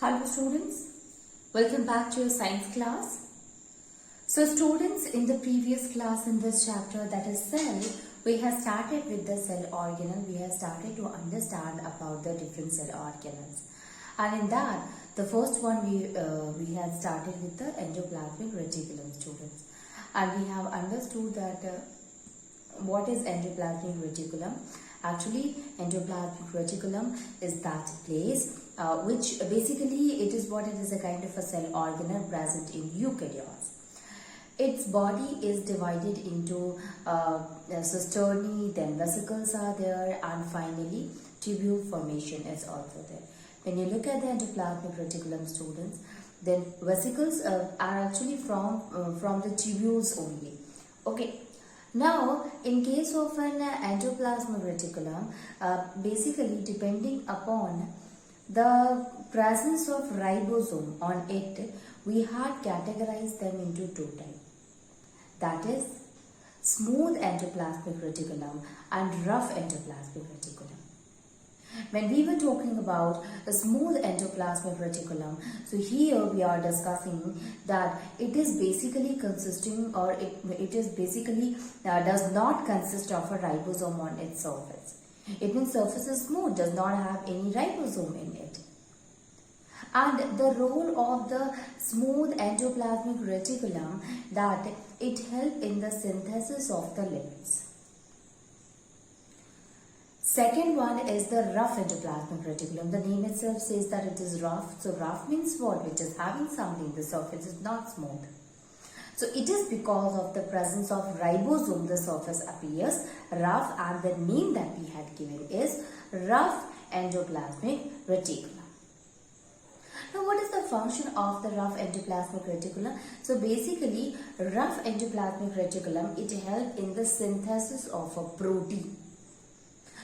Hello students, welcome back to your science class. So students, in the previous class in this chapter, that is cell, we have started with the cell organelle. We have started to understand about the different cell organelles. And in that, the first one we had started with the endoplasmic reticulum, students. And we have understood that what is endoplasmic reticulum. Actually, endoplasmic reticulum is that place which basically it is a kind of a cell organelle present in eukaryotes. Its body is divided into cisternae, then vesicles are there, and finally tubule formation is also there. When you look at the endoplasmic reticulum, students, then vesicles are actually from the tubules only. Okay. Now, in case of an endoplasmic reticulum, basically depending upon the presence of ribosome on it, we had categorized them into two types. That is, smooth endoplasmic reticulum and rough endoplasmic reticulum. When we were talking about a smooth endoplasmic reticulum, so here we are discussing that it is basically consisting, or it is basically does not consist of a ribosome on its surface. It means surface is smooth, does not have any ribosome in it. And the role of the smooth endoplasmic reticulum, that it helps in the synthesis of the lipids. Second one is the rough endoplasmic reticulum. The name itself says that it is rough. So rough means what? Which is having something. The surface is not smooth. So it is because of the presence of ribosome the surface appears rough, and the name that we had given is rough endoplasmic reticulum. Now, what is the function of the rough endoplasmic reticulum? So basically, rough endoplasmic reticulum, it helps in the synthesis of a protein.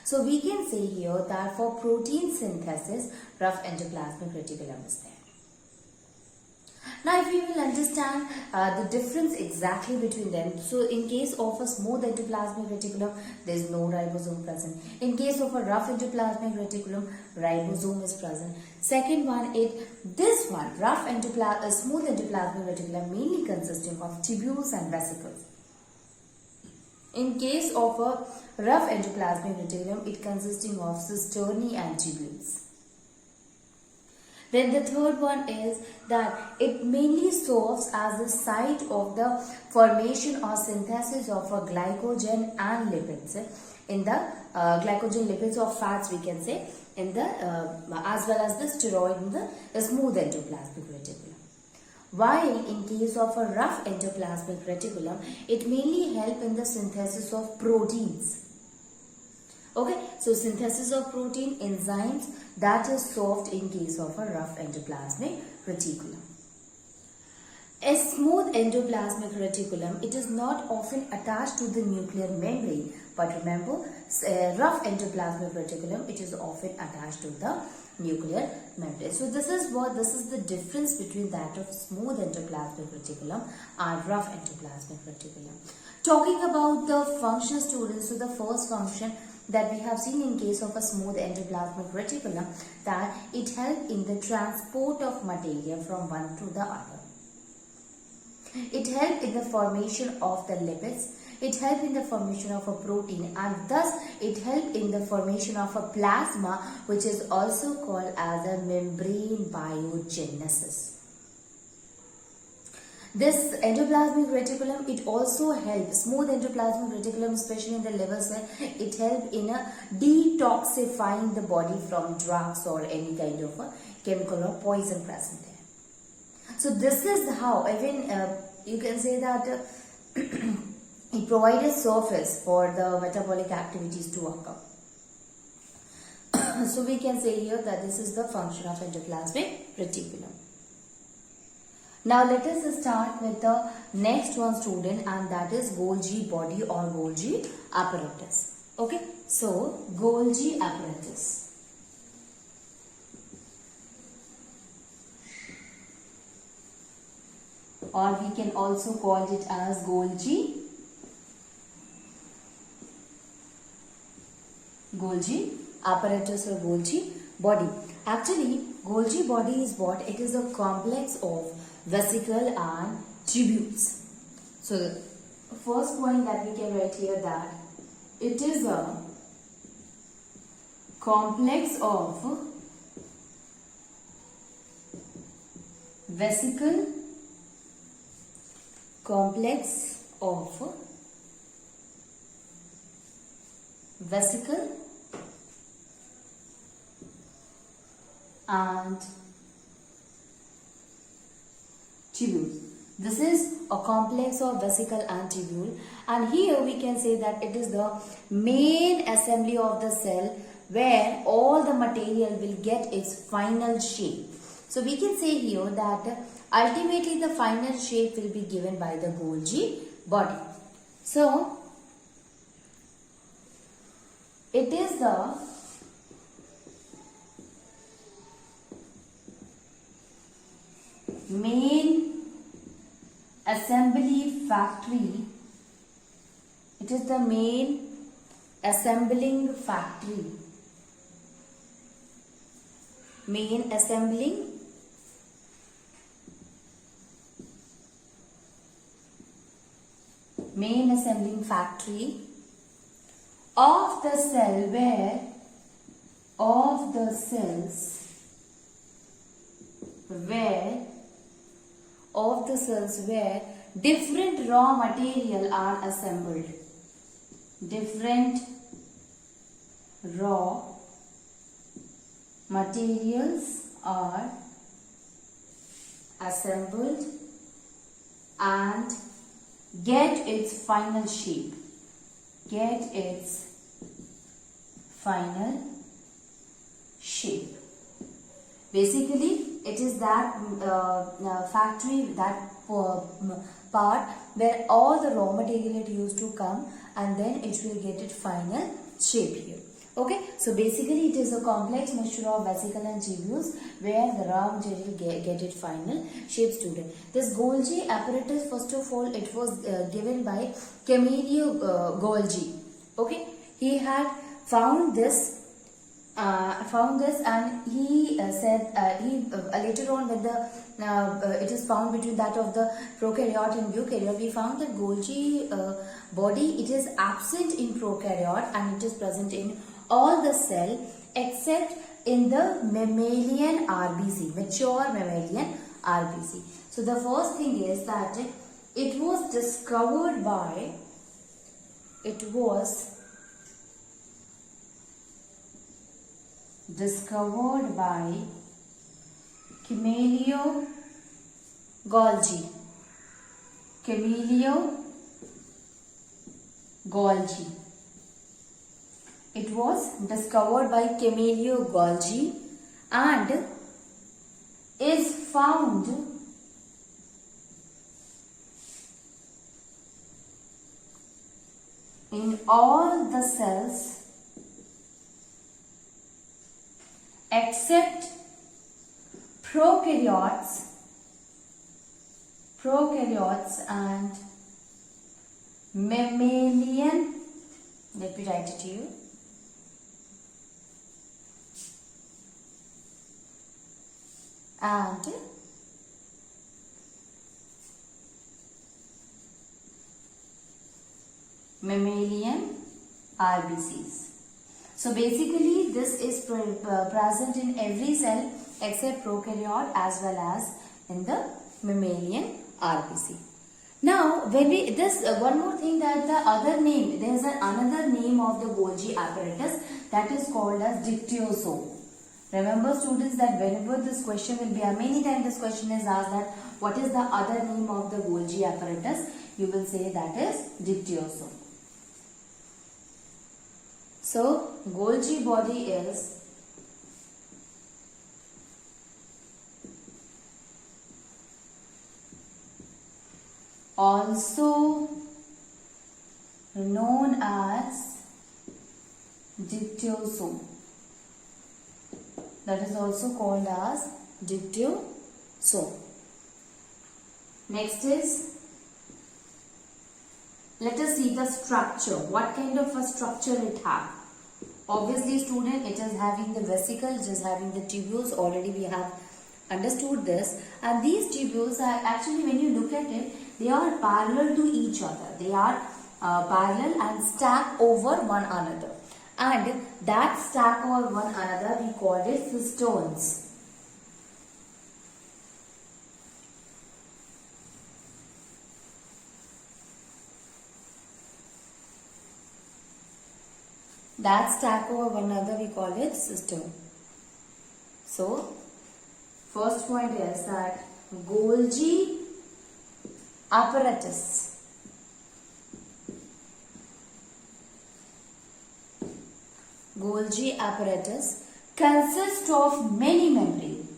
So we can say here that for protein synthesis, rough endoplasmic reticulum is there. Now, if we will understand the difference exactly between them, so in case of a smooth endoplasmic reticulum, there is no ribosome present. In case of a rough endoplasmic reticulum, ribosome is present. Second one, this one, smooth endoplasmic reticulum, mainly consisting of tubules and vesicles. In case of a rough endoplasmic reticulum, it consisting of cisternae and tubules. Then the third one is that it mainly serves as the site of the formation or synthesis of a glycogen and lipids. In the glycogen, lipids or fats, we can say, in the as well as the steroid in the smooth endoplasmic reticulum. While in case of a rough endoplasmic reticulum, it mainly helps in the synthesis of proteins. Okay, so synthesis of protein, enzymes, that is solved in case of a rough endoplasmic reticulum. A smooth endoplasmic reticulum, it is not often attached to the nuclear membrane, but remember, rough endoplasmic reticulum, it is often attached to the nuclear membrane. So this is the difference between that of smooth endoplasmic reticulum and rough endoplasmic reticulum. Talking about the function, students, so the first function that we have seen in case of a smooth endoplasmic reticulum, that it helps in the transport of material from one to the other. It helps in the formation of the lipids. It helps in the formation of a protein, and thus it helps in the formation of a plasma, which is also called as a membrane biogenesis. This endoplasmic reticulum, it also helps, smooth endoplasmic reticulum, especially in the liver cell, it helps in a detoxifying the body from drugs or any kind of a chemical or poison present there. So this is how, even you can say that it provides a surface for the metabolic activities to occur. So we can say here that this is the function of endoplasmic reticulum. Now let us start with the next one, student, and that is Golgi body or Golgi apparatus. Okay, so Golgi apparatus. Or we can also call it as Golgi apparatus or Golgi body. Actually, Golgi body is what? It is a complex of vesicle and tubules. So, the first point that we can write here that it is a complex of vesicle, complex of vesicle and tubule. This is a complex of vesicle and tubule, and here we can say that it is the main assembly of the cell where all the material will get its final shape. So we can say here that ultimately the final shape will be given by the Golgi body. So it is the main assembly factory. It is the main assembling factory. Main assembling factory of the cell where different raw material are assembled. Different raw materials are assembled and get its final shape. Basically, it is that factory, that part where all the raw material it used to come, and then it will get its final shape here. Okay, so basically it is a complex mixture of vesicle and tubules where the raw material get its final shape, student. This Golgi apparatus, first of all, it was given by Camillo Golgi. Okay, he had found this and he said later on when it is found between that of the prokaryote and eukaryote, we found that Golgi body, it is absent in prokaryote and it is present in all the cell except in the mammalian RBC, mature mammalian RBC. So the first thing is that it was discovered by Camillo Golgi. It was discovered by Camillo Golgi and is found in all the cells except prokaryotes and mammalian, let me write it to you, and mammalian RBCs. So basically this is present in every cell except prokaryote as well as in the mammalian RBC. Now when we one more thing, that the other name, there is another name of the Golgi apparatus, that is called as dictyosome. Remember students that whenever this question will be, many times this question is asked that what is the other name of the Golgi apparatus, you will say that is dictyosome. So Golgi body is also known as dictyosome. That is also called as dictyosome. Next is, let us see the structure. What kind of a structure it has? Obviously student, it is having the vesicle, it is having the tubules. Already we have understood this, and these tubules are actually, when you look at it, they are parallel to each other. They are parallel and stack over one another, and that stack over one another we call it cisterns. That stack over one another we call it cistern. So first point is that Golgi apparatus consists of many membranes.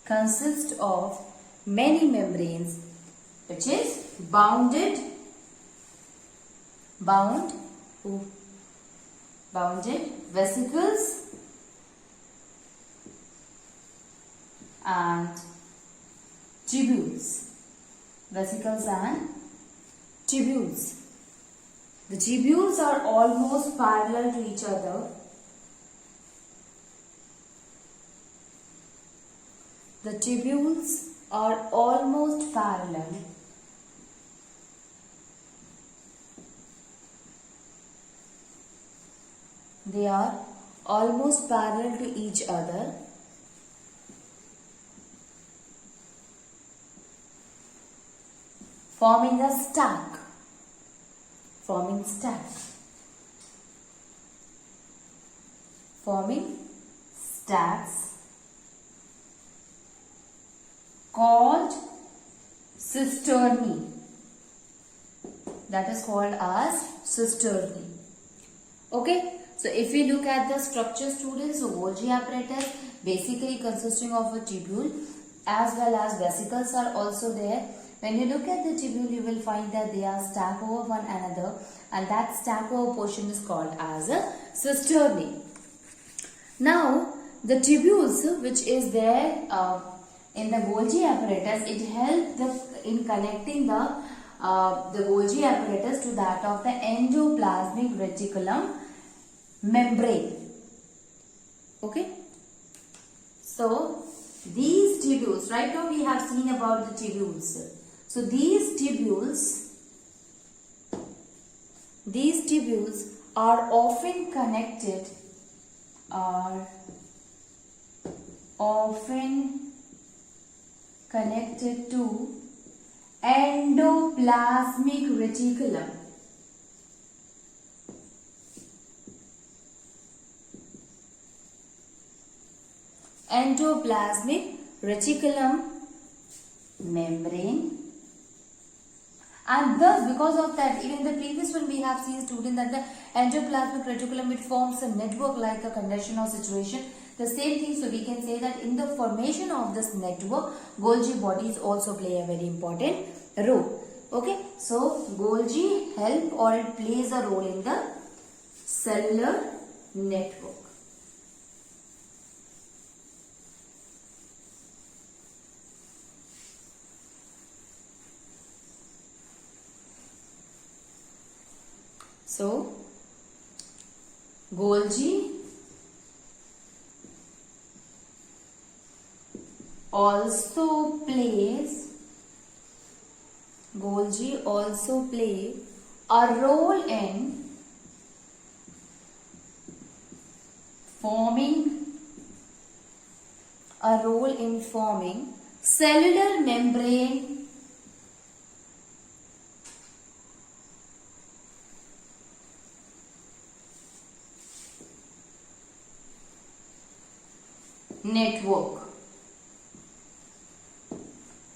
Consists of many membranes, which is bounded vesicles and tubules. Vesicles and tubules. The tubules are almost parallel to each other. The tubules are almost parallel. They are almost parallel to each other. Forming a stack. Forming stacks called cisternae. That is called as cisternae. Okay. So if we look at the structure, students, so Golgi apparatus basically consisting of a tubule as well as vesicles are also there. When you look at the tubule, you will find that they are stacked over one another, and that stack over portion is called as a cisternae. Now the tubules which is there in the Golgi apparatus, it helps in connecting the Golgi apparatus to that of the endoplasmic reticulum membrane. Okay. So these tubules, right now we have seen about the tubules. So these tubules are often connected to endoplasmic reticulum. Endoplasmic reticulum membrane, and thus because of that, even in the previous one we have seen, student, that the endoplasmic reticulum, it forms a network like a condition or situation. The same thing, so we can say that in the formation of this network, Golgi bodies also play a very important role. Okay, so Golgi help or it plays a role in the cellular network. So Golgi also play a role in forming cellular membrane network.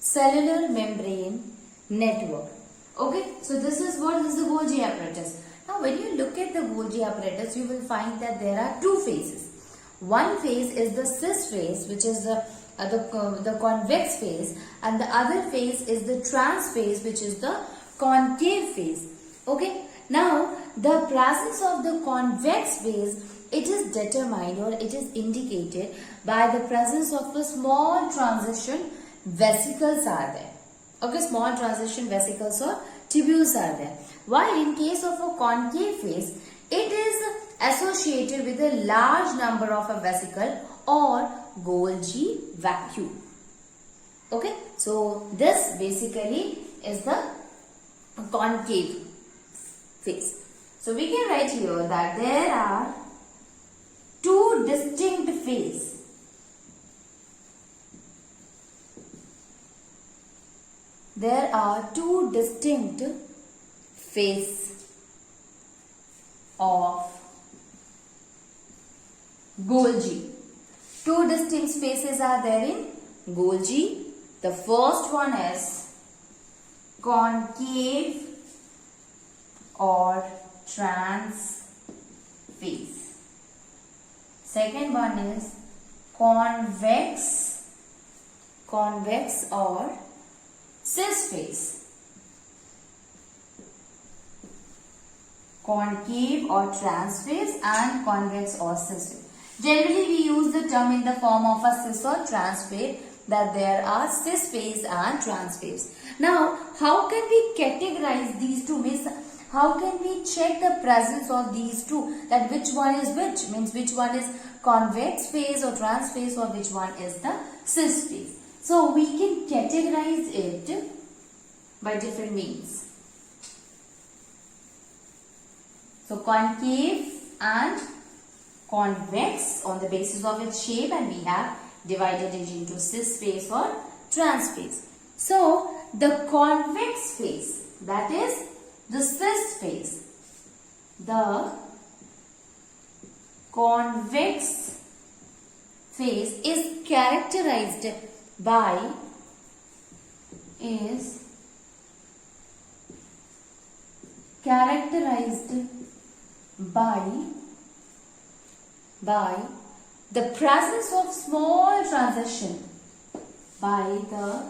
Cellular membrane network. Okay, so this is what is the Golgi apparatus. Now when you look at the Golgi apparatus, you will find that there are two phases. One phase is the cis phase, which is the convex phase, and the other phase is the trans phase, which is the concave phase. Okay, now the presence of the convex phase, it is determined or it is indicated by the presence of a small transition vesicles are there. Okay, small transition vesicles or tubules are there. While in case of a concave phase, it is associated with a large number of a vesicle or Golgi vacuole. Okay, so this basically is the concave phase. So we can write here that there are two distinct phases. There are two distinct phases of Golgi. Two distinct phases are there in Golgi. The first one is concave or trans phase. Second one is convex or cis phase. Concave or trans phase and convex or cis phase. Generally we use the term in the form of a cis or trans phase, that there are cis phase and trans phase. Now how can we categorize these two? Means how can we check the presence of these two, that which one is which, means which one is convex phase or trans phase or which one is the cis phase. So we can categorize it by different means. So concave and convex on the basis of its shape, and we have divided it into cis phase or trans phase. So the convex phase, that is the cis phase, the convex phase is characterized by the presence of small transition, by the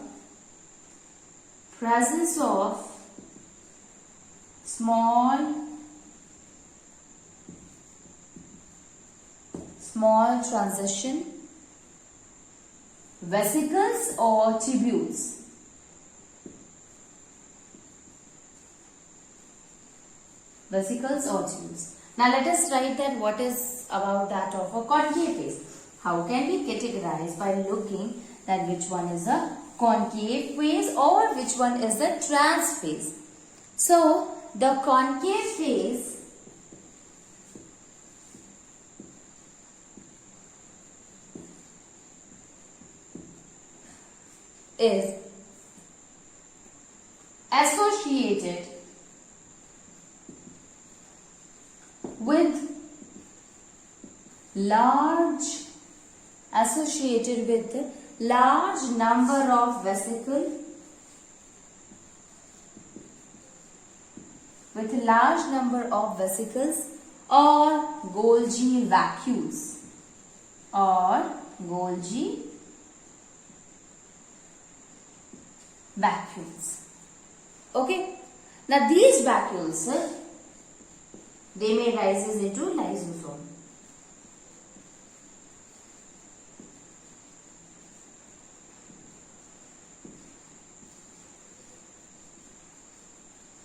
presence of small transition vesicles or tubules. Vesicles or tubules. Now let us write that what is about that of a concave phase. How can we categorize? By looking that which one is a concave phase or which one is the trans phase. So the concave phase is associated with large number of vesicles or Golgi vacuoles Okay. Now these vacuoles, they may rise into lysosome.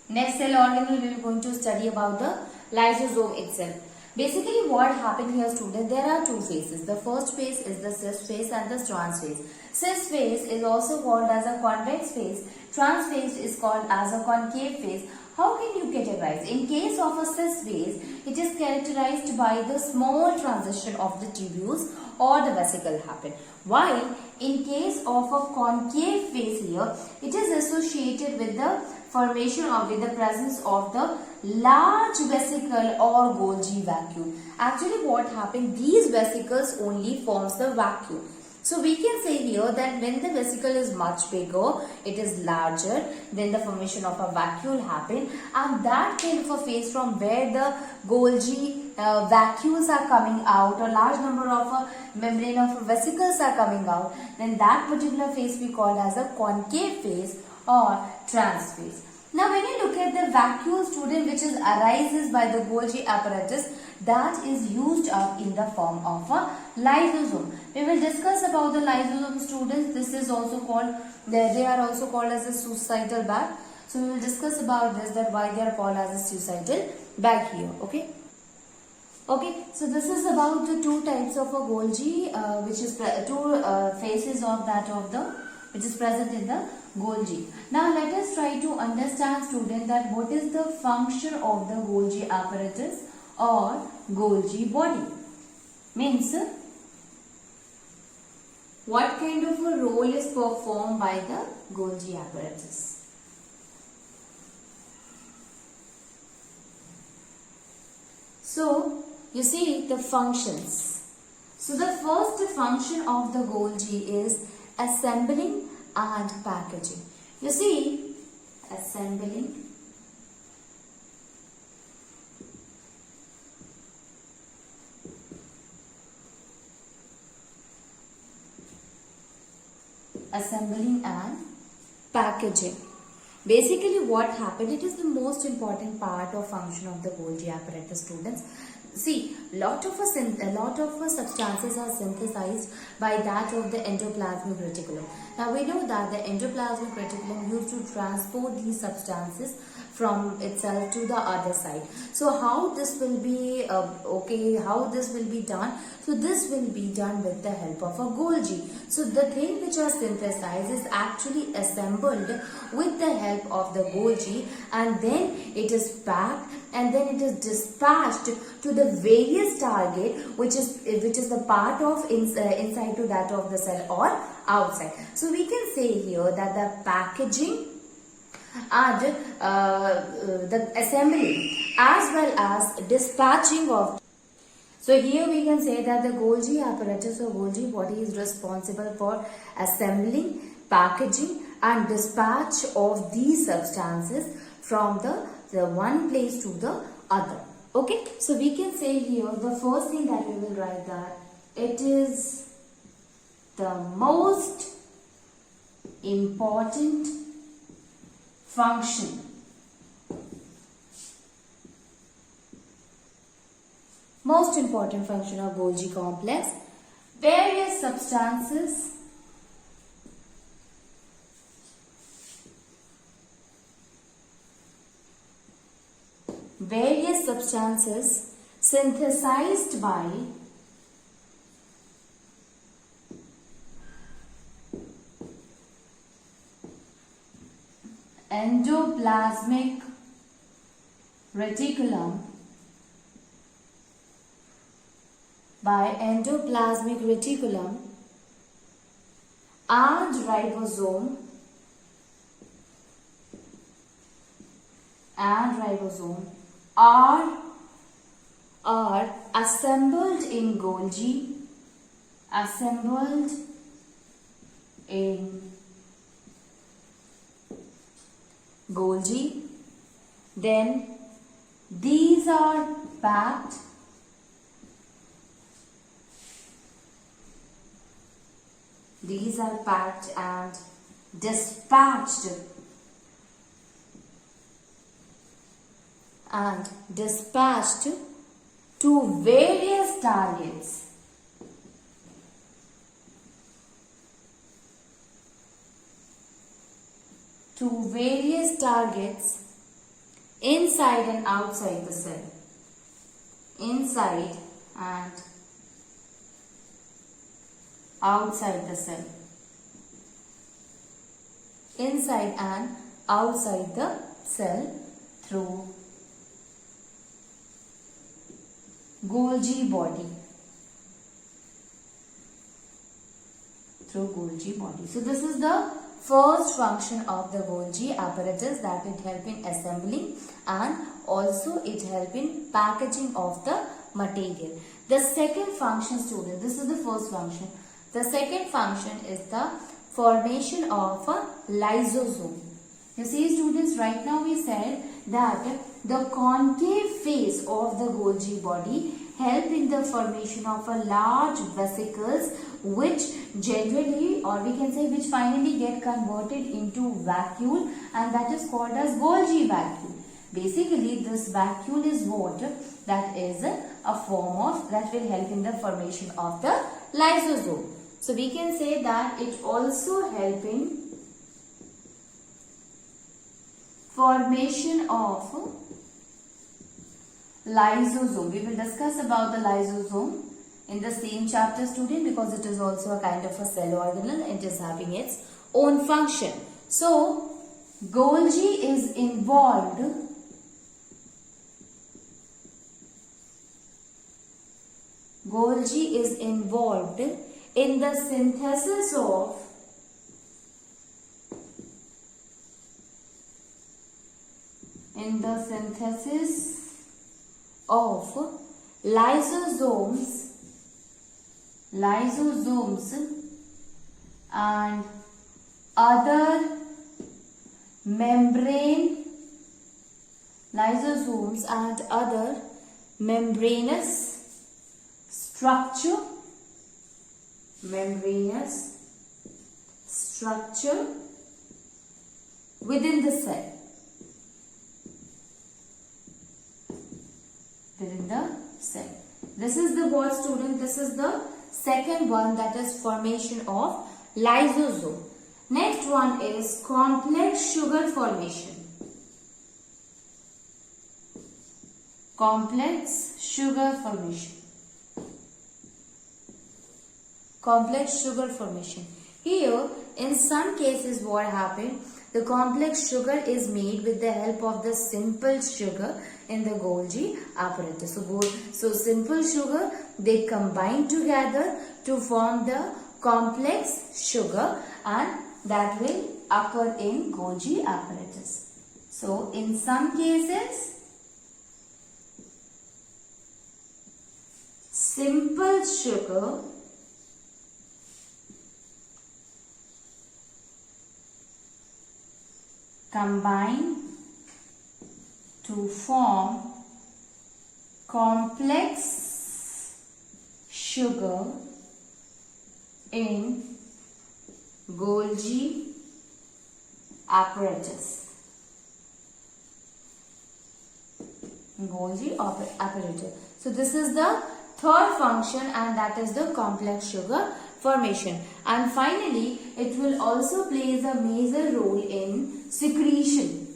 Next cell organelle we are going to study about the lysosome itself. Basically what happened here student, there are two phases. The first phase is the cis phase and the trans phase. Cis phase is also called as a convex phase. Trans phase is called as a concave phase. How can you categorize? In case of a cis phase, it is characterized by the small transition of the tubules or the vesicle happen. While in case of a concave phase here, it is associated with the formation or with the presence of the large vesicle or Golgi vacuole. Actually what happened, these vesicles only forms the vacuole. So we can say here that when the vesicle is much bigger, it is larger, then the formation of a vacuole happen, and that kind of a phase from where the Golgi vacuoles are coming out, or large number of membrane of vesicles are coming out, then that particular phase we call as a concave phase or trans phase. Now when you look at the vacuole student which arises by the Golgi apparatus, that is used up in the form of a lysosome. We will discuss about the lysosome, students. This is also called, they are also called as a suicidal bag. So we will discuss about this, that why they are called as a suicidal bag here. Okay. Okay, so this is about the two types of a Golgi, which is two phases of that of the, which is present in the Golgi. Now let us try to understand, student, that what is the function of the Golgi apparatus or Golgi body. Means what kind of a role is performed by the Golgi apparatus. So you see the functions. So the first function of the Golgi is assembling and packaging. You see, assembling and packaging. Basically what happened, it is the most important part or function of the Golgi apparatus, students. See, lot of substances are synthesized by that of the endoplasmic reticulum. Now we know that the endoplasmic reticulum used to transport these substances from itself to the other side. So how this will be how this will be done? So this will be done with the help of a Golgi. So the thing which are synthesized is actually assembled with the help of the Golgi, and then it is packed and then it is dispatched to the various target which is the part of inside to that of the cell or outside. So we can say here that the packaging and the assembly as well as dispatching of. So here we can say that the Golgi apparatus or Golgi body is responsible for assembling, packaging and dispatch of these substances from the one place to the other. Okay, so we can say here the first thing that we will write that it is the most important function. Most important function of Golgi complex. Various substances synthesized by endoplasmic reticulum and ribosome are assembled in Golgi, then these are packed and dispatched to various targets inside and outside the cell. Inside and outside the cell. Inside and outside the cell through Golgi body. So this is the first function of the Golgi apparatus, that it help in assembling and also it help in packaging of the material. The second function, student, this is the first function. The second function is the formation of a lysosome. You see, students, right now we said that the concave face of the Golgi body help in the formation of a large vesicles which generally, or we can say which finally get converted into vacuole, and that is called as Golgi vacuole. Basically, this vacuole is what? That is a form of, that will help in the formation of the lysosome. So we can say that it also help in formation of lysosome. We will discuss about the lysosome in the same chapter, student, because it is also a kind of a cell organelle. It is having its own function. So Golgi is involved in the synthesis of lysosomes and other membranous structure within the cell. This is the what, student? This is the second one, that is formation of lysosome. Next one is complex sugar formation. Complex sugar formation. Here, in some cases, what happened? The complex sugar is made with the help of the simple sugar in the Golgi apparatus. So simple sugar, they combine together to form the complex sugar, and that will occur in Golgi apparatus. So in some cases, simple sugar combine to form complex sugar in Golgi apparatus. So this is the third function, and that is the complex sugar formation. And finally, it will also plays a major role in secretion.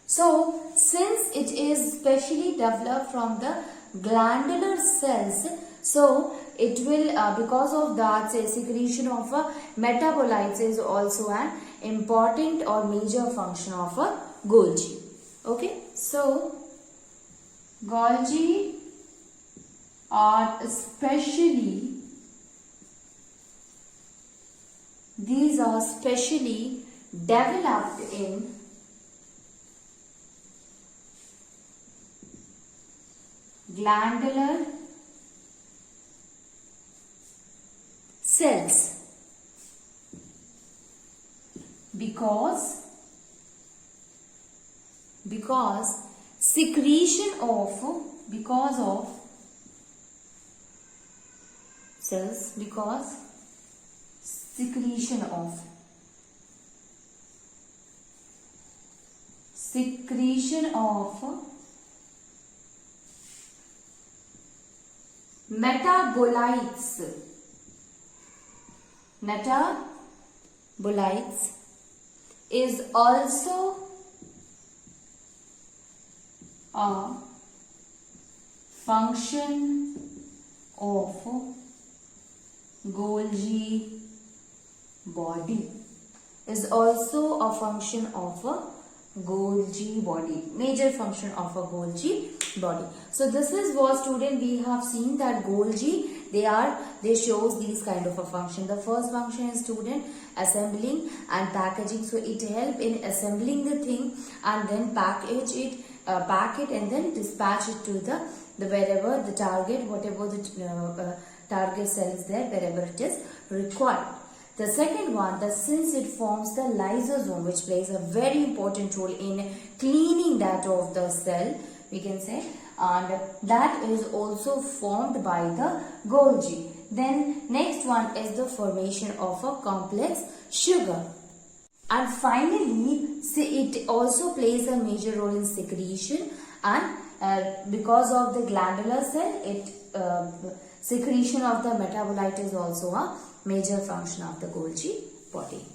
So, since it is specially developed from the glandular cells, so it will, because of that, say, secretion of metabolites is also an important or major function of Golgi. Okay, so Golgi are specially, these are specially developed in glandular cells because secretion of metabolites is also a function of Golgi body. Major function of a Golgi body. So this is what, student, we have seen that Golgi, they shows these kind of a function. The first function is, student, assembling and packaging. So it help in assembling the thing and then pack it and then dispatch it to the wherever the target, whatever the target cell is there, wherever it is required. The second one, since it forms the lysosome, which plays a very important role in cleaning that of the cell, we can say, and that is also formed by the Golgi. Then next one is the formation of a complex sugar. And finally, it also plays a major role in secretion, and because of the glandular cell, secretion of the metabolite is also a major function of the Golgi body.